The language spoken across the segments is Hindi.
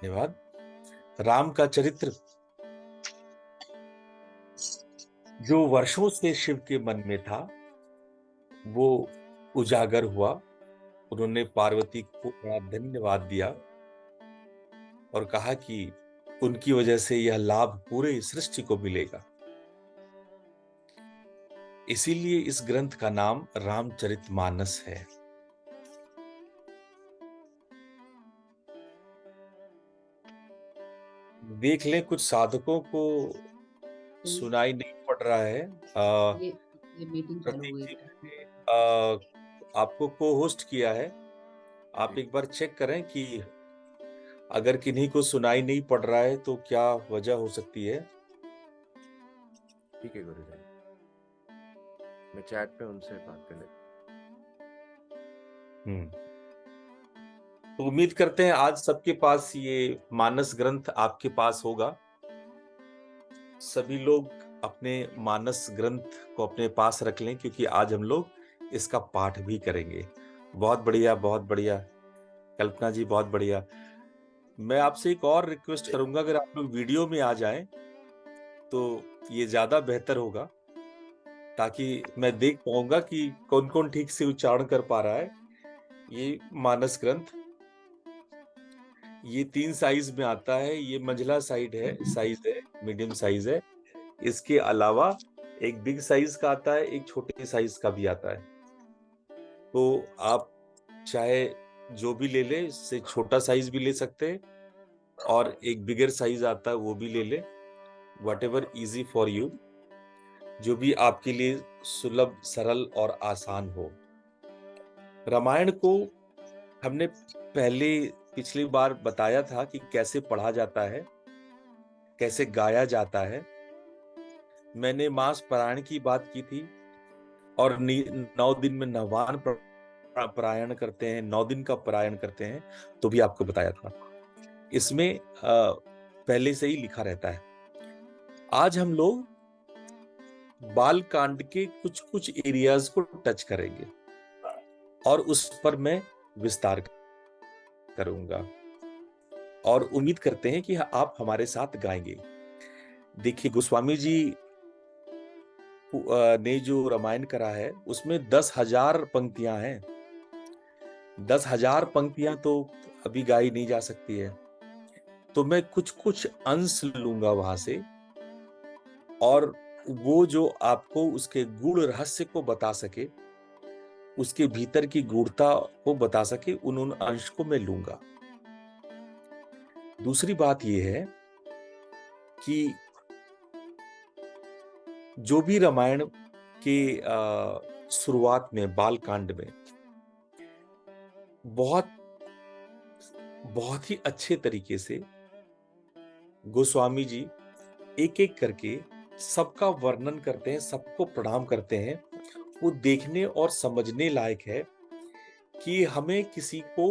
धन्यवाद। राम का चरित्र जो वर्षों से शिव के मन में था, वो उजागर हुआ। उन्होंने पार्वती को बड़ा धन्यवाद दिया और कहा कि उनकी वजह से यह लाभ पूरे सृष्टि को मिलेगा। इसीलिए इस ग्रंथ का नाम रामचरितमानस है। देख लें, कुछ साधकों को सुनाई नहीं पड़ रहा है। ये ये मीटिंग चालू प्रतीक हुई जी, है। मैंने आपको को होस्ट किया है। आप एक बार चेक करें कि अगर किन्हीं को सुनाई नहीं पड़ रहा है तो क्या वजह हो सकती है। ठीक है गुरुदेव, मैं चैट पे उनसे बात कर लेता तो उम्मीद करते हैं आज सबके पास ये मानस ग्रंथ आपके पास होगा। सभी लोग अपने मानस ग्रंथ को अपने पास रख लें, क्योंकि आज हम लोग इसका पाठ भी करेंगे। बहुत बढ़िया, बहुत बढ़िया कल्पना जी, बहुत बढ़िया। मैं आपसे एक और रिक्वेस्ट करूंगा, अगर आप लोग वीडियो में आ जाएं तो ये ज्यादा बेहतर होगा, ताकि मैं देख पाऊंगा कि कौन कौन ठीक से उच्चारण कर पा रहा है। ये मानस ग्रंथ ये 3 साइज में आता है। ये मंझला साइज है, मीडियम साइज है। इसके अलावा एक बिग साइज का आता है, एक छोटे साइज का भी आता है। तो आप चाहे जो भी ले ले, इससे छोटा साइज भी ले सकते हैं और एक बिगर साइज आता है वो भी ले ले। What ever easy for you, जो भी आपके लिए सुलभ, सरल और आसान हो। रामायण को हमने पिछली बार बताया था कि कैसे पढ़ा जाता है, कैसे गाया जाता है। मैंने मास पारायण की बात की थी और 9 दिन में नवान पारायण करते हैं, 9 दिन का पारायण करते हैं, तो भी आपको बताया था। इसमें पहले से ही लिखा रहता है। आज हम लोग बाल कांड के कुछ कुछ एरियाज को टच करेंगे और उस पर मैं विस्तार करूंगा और उम्मीद करते हैं कि आप हमारे साथ गाएंगे। देखिए, गोस्वामी जी ने जो रामायण करा है उसमें 10,000 पंक्तियां हैं। 10,000 पंक्तियां तो अभी गाई नहीं जा सकती है, तो मैं कुछ कुछ अंश लूंगा वहां से, और वो जो आपको उसके गूढ़ रहस्य को बता सके, उसके भीतर की गूढ़ता को बता सके, उन अंश को मैं लूंगा। दूसरी बात यह है कि जो भी रामायण के शुरुआत में बाल कांड में बहुत बहुत ही अच्छे तरीके से गोस्वामी जी एक एक करके सबका वर्णन करते हैं, सबको प्रणाम करते हैं। वो देखने और समझने लायक है कि हमें किसी को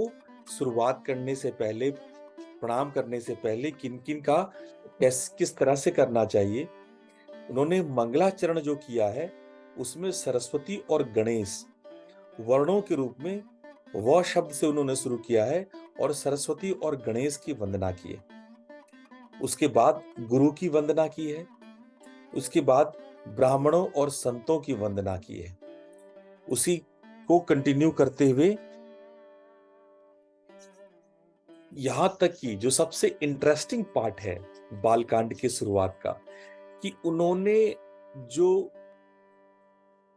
शुरुआत करने से पहले, प्रणाम करने से पहले किन किन का किस तरह से करना चाहिए। उन्होंने मंगलाचरण जो किया है उसमें सरस्वती और गणेश वर्णों के रूप में व शब्द से उन्होंने शुरू किया है और सरस्वती और गणेश की वंदना की है। उसके बाद गुरु की वंदना की है। उसके बाद ब्राह्मणों और संतों की वंदना की है। उसी को कंटिन्यू करते हुए यहां तक कि जो सबसे इंटरेस्टिंग पार्ट है बालकांड की शुरुआत का, कि उन्होंने जो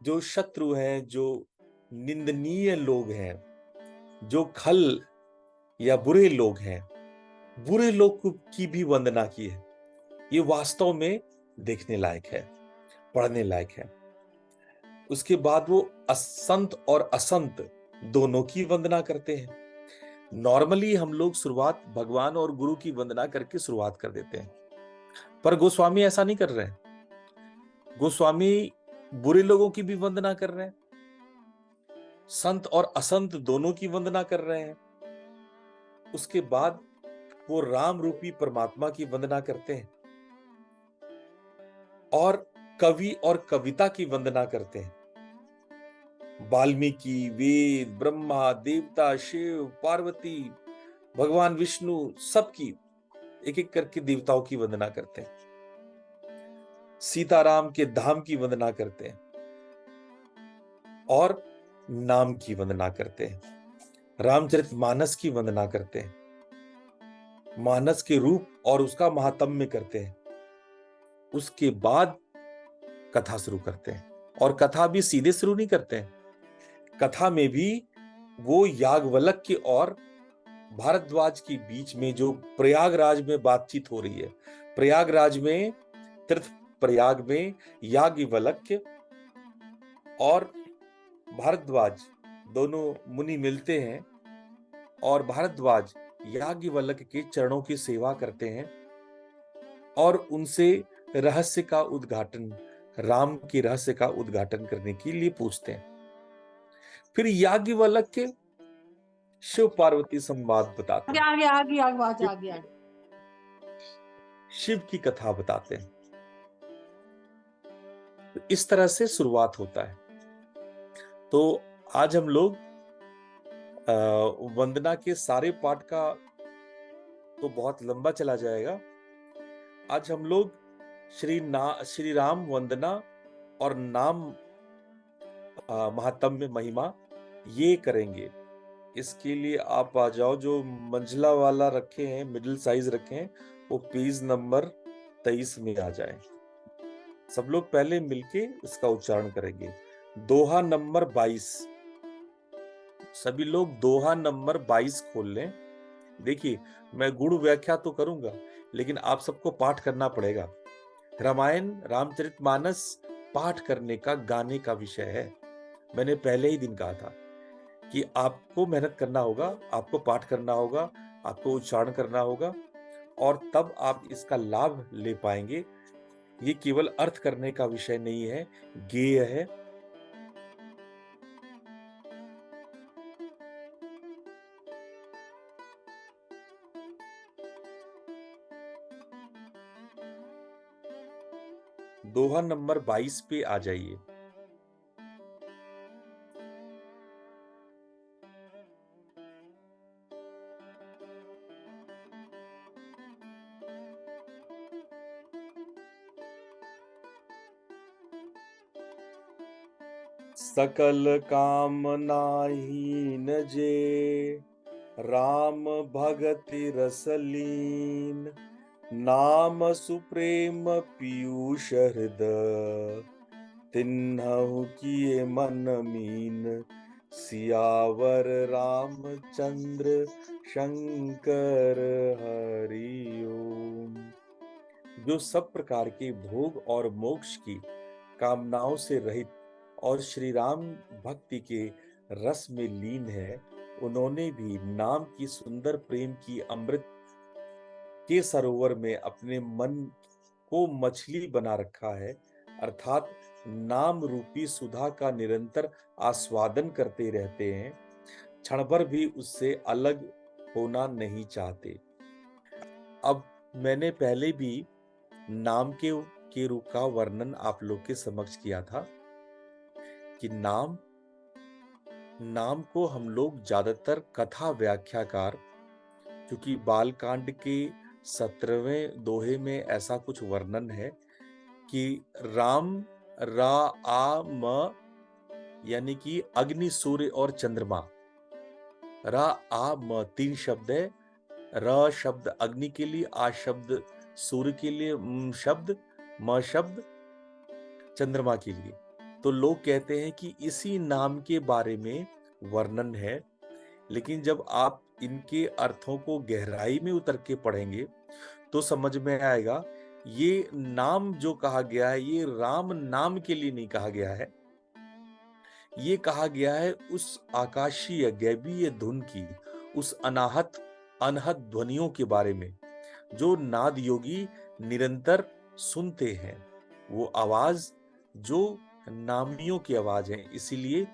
जो शत्रु हैं, जो निंदनीय लोग हैं, जो खल या बुरे लोग हैं, बुरे लोग की भी वंदना की है। ये वास्तव में देखने लायक है, पढ़ने लायक है। उसके बाद वो असंत और असंत दोनों की वंदना करते हैं। नॉर्मली हम लोग शुरुआत भगवान और गुरु की वंदना करके शुरुआत कर देते हैं, पर गोस्वामी ऐसा नहीं कर रहे हैं। गोस्वामी बुरे लोगों की भी वंदना कर रहे हैं, संत और असंत दोनों की वंदना कर रहे हैं। उसके बाद वो राम रूपी परमात्मा की वंदना करते हैं और कवि और कविता की वंदना करते हैं। वाल्मीकि, वेद, ब्रह्मा, देवता, शिव, पार्वती, भगवान विष्णु, सबकी एक एक करके देवताओं की वंदना करते हैं, सीताराम के धाम की वंदना करते हैं और नाम की वंदना करते हैं, रामचरितमानस की वंदना करते हैं, मानस के रूप और उसका महात्म्य करते हैं। उसके बाद कथा शुरू करते हैं, और कथा भी सीधे शुरू नहीं करते हैं। कथा में भी वो याज्ञवल्क्य और भारद्वाज के बीच में जो प्रयागराज में बातचीत हो रही है, प्रयागराज में, तीर्थ प्रयाग में याज्ञवल्क्य और भारद्वाज दोनों मुनि मिलते हैं, और भारद्वाज याज्ञवल्क्य के चरणों की सेवा करते हैं और उनसे रहस्य का उद्घाटन, राम के रहस्य का उद्घाटन करने के लिए पूछते हैं। फिर याज्ञवल्क्य शिव पार्वती संवाद बताते हैं, आगे शिव की कथा बताते हैं। तो इस तरह से शुरुआत होता है। तो आज हम लोग वंदना के सारे पाठ का तो बहुत लंबा चला जाएगा। आज हम लोग श्री राम वंदना और नाम महात्म्य महिमा ये करेंगे। इसके लिए आप आ जाओ, जो मंझला वाला रखे हैं, मिडिल साइज रखे हैं, वो पेज नंबर 23 में आ जाए। सब लोग पहले मिलके इसका उच्चारण करेंगे। दोहा नंबर 22, सभी लोग दोहा नंबर 22 खोल लें। देखिए, मैं गुण व्याख्या तो करूंगा, लेकिन आप सबको पाठ करना पड़ेगा। रामायण रामचरितमानस पाठ करने का, गाने का विषय है। मैंने पहले ही दिन कहा था कि आपको मेहनत करना होगा, आपको पाठ करना होगा, आपको उच्चारण करना होगा, और तब आप इसका लाभ ले पाएंगे। ये केवल अर्थ करने का विषय नहीं है, गेय है। दोहा नंबर 22 पे आ जाइए। सकल कामनाहीन जे राम भगति रसलीन, नाम सुप्रेम पीयूष हृदय, तिन्हु किए मन मीन, सियावर रामचंद्र शंकर हरि ओम। जो सब प्रकार के भोग और मोक्ष की कामनाओं से रहित और श्री राम भक्ति के रस में लीन है, उन्होंने भी नाम की सुंदर प्रेम की अमृत के सरोवर में अपने मन को मछली बना रखा है, अर्थात नाम रूपी सुधा का निरंतर आस्वादन करते रहते हैं, क्षण भर भी उससे अलग होना नहीं चाहते। अब मैंने पहले भी नाम के रूप का वर्णन आप लोग के समक्ष किया था कि नाम को हम लोग ज्यादातर कथा व्याख्याकार, क्योंकि बालकांड के 17वें दोहे में ऐसा कुछ वर्णन है कि राम रा आ म, यानी कि अग्नि, सूर्य और चंद्रमा। रा आ म 3 शब्द है। र शब्द अग्नि के लिए, आ शब्द सूर्य के लिए, शब्द म शब्द चंद्रमा के लिए। तो लोग कहते हैं कि इसी नाम के बारे में वर्णन है, लेकिन जब आप इनके अर्थों को गहराई में उतर के पढ़ेंगे तो समझ में आएगा, ये नाम जो कहा गया है, ये राम नाम के लिए नहीं कहा गया है। ये कहा गया है उस आकाशीय गैबीय धुन की, उस अनहद ध्वनियों के बारे में जो नाद योगी निरंतर सुनते हैं। वो आवाज जो नामियों की आवाज है। इसीलिए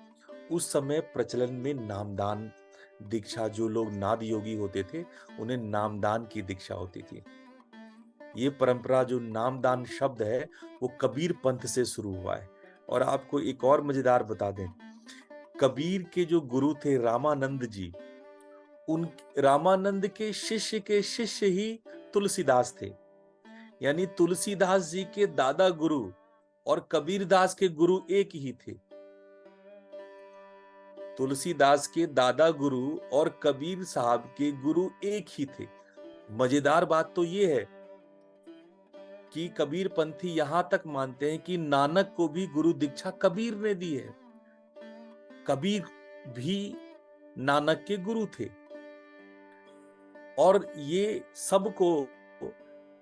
उस समय प्रचलन में नामदान दीक्षा, जो लोग नाद योगी होते थे उन्हें नामदान की दीक्षा होती थी। ये परंपरा, जो नामदान शब्द है, वो कबीर पंथ से शुरू हुआ है। और आपको एक और मजेदार बता दें, कबीर के जो गुरु थे रामानंद जी, उन रामानंद के शिष्य ही तुलसीदास थे। यानी तुलसीदास जी के दादा गुरु और कबीरदास के गुरु एक ही थे। तुलसीदास के दादा गुरु और कबीर साहब के गुरु एक ही थे। मजेदार बात तो ये है कि कबीर पंथी यहां तक मानते हैं कि नानक को भी गुरु दीक्षा कबीर ने दी है। कबीर भी नानक के गुरु थे। और ये सबको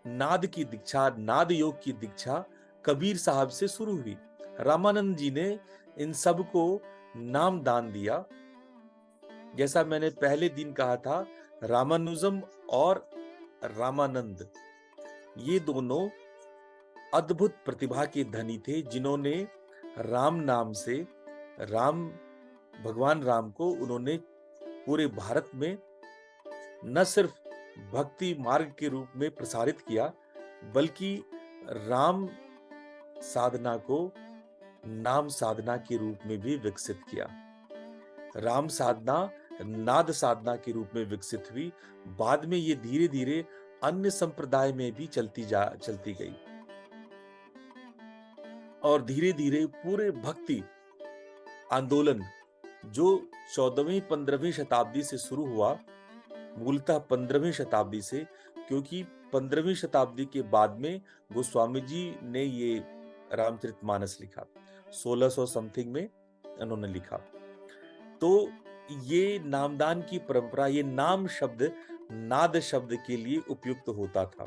नाद की दीक्षा, नाद योग की दीक्षा कबीर साहब से शुरू हुई। रामानंद जी ने इन सबको नाम दान दिया। जैसा मैंने पहले दिन कहा था, रामानुजम और रामानंद ये दोनों अद्भुत प्रतिभा के धनी थे, जिन्होंने राम नाम से भगवान राम को उन्होंने पूरे भारत में न सिर्फ भक्ति मार्ग के रूप में प्रसारित किया, बल्कि राम साधना को नाम साधना के रूप में भी विकसित किया। राम साधना नाद साधना के रूप में विकसित हुई। बाद में ये धीरे धीरे अन्य संप्रदाय में भी चलती गई और धीरे धीरे पूरे भक्ति आंदोलन जो 14वीं 15वीं शताब्दी से शुरू हुआ, मूलतः 15वीं शताब्दी से, क्योंकि 15वीं शताब्दी के बाद में गोस्वामी जी ने ये रामचरितमानस लिखा, 1600 समथिंग में उन्होंने लिखा। तो ये नामदान की परंपरा, ये नाम शब्द नाद शब्द के लिए उपयुक्त होता था।